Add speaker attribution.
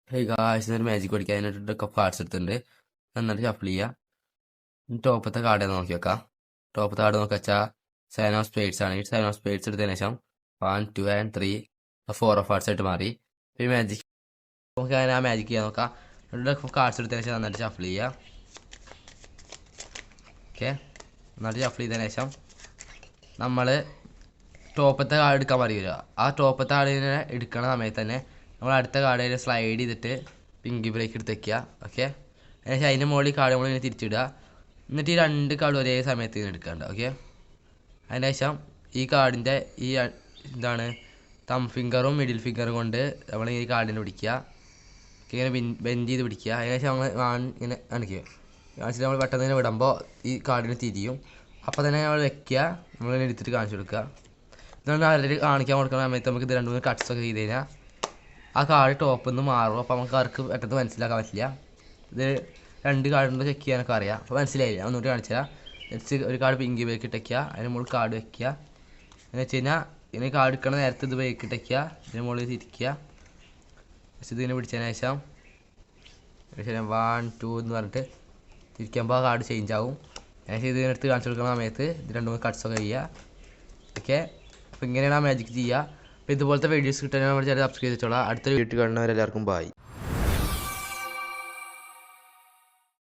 Speaker 1: ഒരു മാജിക് പഠിക്കാൻ അതിനായിട്ട് കാർഡ്സ് എടുത്തിട്ടുണ്ട്. നന്നായിട്ട് ഷഫിൾ ചെയ്യുക. ടോപ്പത്തെ കാർഡ് നോക്കി വെക്കാം. ടോപ്പത്തെ കാർഡ് നോക്കി വെച്ചാൽ 7 ഓഫ് സ്പേഡ്സ് ആണ്. ഈ 7 ഓഫ് സ്പേഡ്സ് എടുത്തതിന് ശേഷം 1, 2 and 3 4 ഓഫ് ഹാർട്സ് ആയിട്ട് മാറി. ഈ മാജിക് നമുക്ക് അങ്ങനെ ആ മാജിക് ചെയ്യാൻ നോക്കാം. കാർഡ്സ് എടുത്തതിന് ശേഷം നന്നായിട്ട് ഷഫിൾ ചെയ്യുക. ഓക്കെ, നന്നായിട്ട് ഷഫിൾ ചെയ്തതിന് ശേഷം നമ്മൾ ടോപ്പത്തെ കാർഡ് എടുക്കാൻ പറയുക. ആ ടോപ്പത്തെ കാർഡിനെ എടുക്കണ സമയത്ത് തന്നെ നമ്മൾ അടുത്ത കാർഡിൽ സ്ലൈഡ് ചെയ്തിട്ട് പിങ്കി ബ്രേക്ക് എടുത്ത് വയ്ക്കുക. ഓക്കെ, അതിനുശേഷം അതിൻ്റെ മുകളിൽ കാർഡ് നമ്മളിങ്ങനെ തിരിച്ചിടുക. എന്നിട്ട് ഈ 2 കാർഡ് ഒരേ സമയത്ത് ഇങ്ങനെ എടുക്കാണ്ട്. ഓക്കെ, അതിന് ശേഷം ഈ കാർഡിൻ്റെ ഈ എന്താണ് തം ഫിംഗറും മിഡിൽ ഫിംഗറും കൊണ്ട് നമ്മൾ ഈ കാർഡിനെ പിടിക്കുക. ഇങ്ങനെ ബെൻഡ് ചെയ്ത് പിടിക്കുക. അതിനുശേഷം നമ്മൾ ഇങ്ങനെ കാണിക്കുക. കാണിച്ചിട്ട് നമ്മൾ പെട്ടെന്ന് തന്നെ വിടുമ്പോൾ ഈ കാർഡിന് തിരിയും. അപ്പോൾ തന്നെ നമ്മൾ വെക്കുക. നമ്മളിങ്ങനെ എടുത്തിട്ട് കാണിച്ചു കൊടുക്കുക. ഇതുകൊണ്ട് ആരുടെ കാണിക്കാൻ കൊടുക്കുന്ന സമയത്ത് നമുക്ക് ഇത് 2-3 കട്ട്സൊക്കെ ചെയ്ത് കഴിഞ്ഞാൽ ആ കാർഡ് ടോപ്പിൽ നിന്ന് മാറും. അപ്പോൾ നമുക്ക് ആർക്ക് പെട്ടെന്ന് മനസ്സിലാക്കാൻ പറ്റില്ല. ഇത് 2 കാർഡിൻ്റെ ചെക്ക് ചെയ്യാനൊക്കെ അറിയാം. അപ്പോൾ മനസ്സിലായില്ല, ഒന്നുകൂടി കാണിച്ചാൽ നെക്സ്റ്റ് ഒരു കാർഡ് പിങ്കി ബേക്ക് ഇട്ടയ്ക്കുക. അതിന് മുകളിൽ കാർഡ് വെക്കുക. എന്ന് വെച്ച് കഴിഞ്ഞാൽ ഇങ്ങനെ കാർഡ് എടുക്കണ നേരത്തെ ഇത് ബേക്ക് ഇട്ടയ്ക്കുക. ഇതിന് മുകളിൽ തിരിക്കുക. ഇതിനെ പിടിച്ചതിന് ശേഷം 1, 2 എന്ന് പറഞ്ഞിട്ട് തിരിക്കുമ്പോൾ ആ കാർഡ് ചേഞ്ച് ആവും. അതിനുശേഷം ഇതിനെടുത്ത് കാണിച്ചു കൊടുക്കുന്ന സമയത്ത് ഇത് 2-3 കട്ട്സൊക്കെ ചെയ്യുക. ഓക്കെ, അപ്പോൾ ഇങ്ങനെയാണ് ആ മാജിക് ചെയ്യുക. അപ്പോൾ ഇതുപോലത്തെ വീഡിയോസ് കിട്ടാൻ നമ്മൾ സബ്സ്ക്രൈബ് ചെയ്തോളാം. അടുത്ത വീഡിയോ കാണുന്നവരെല്ലാവർക്കും ബൈ.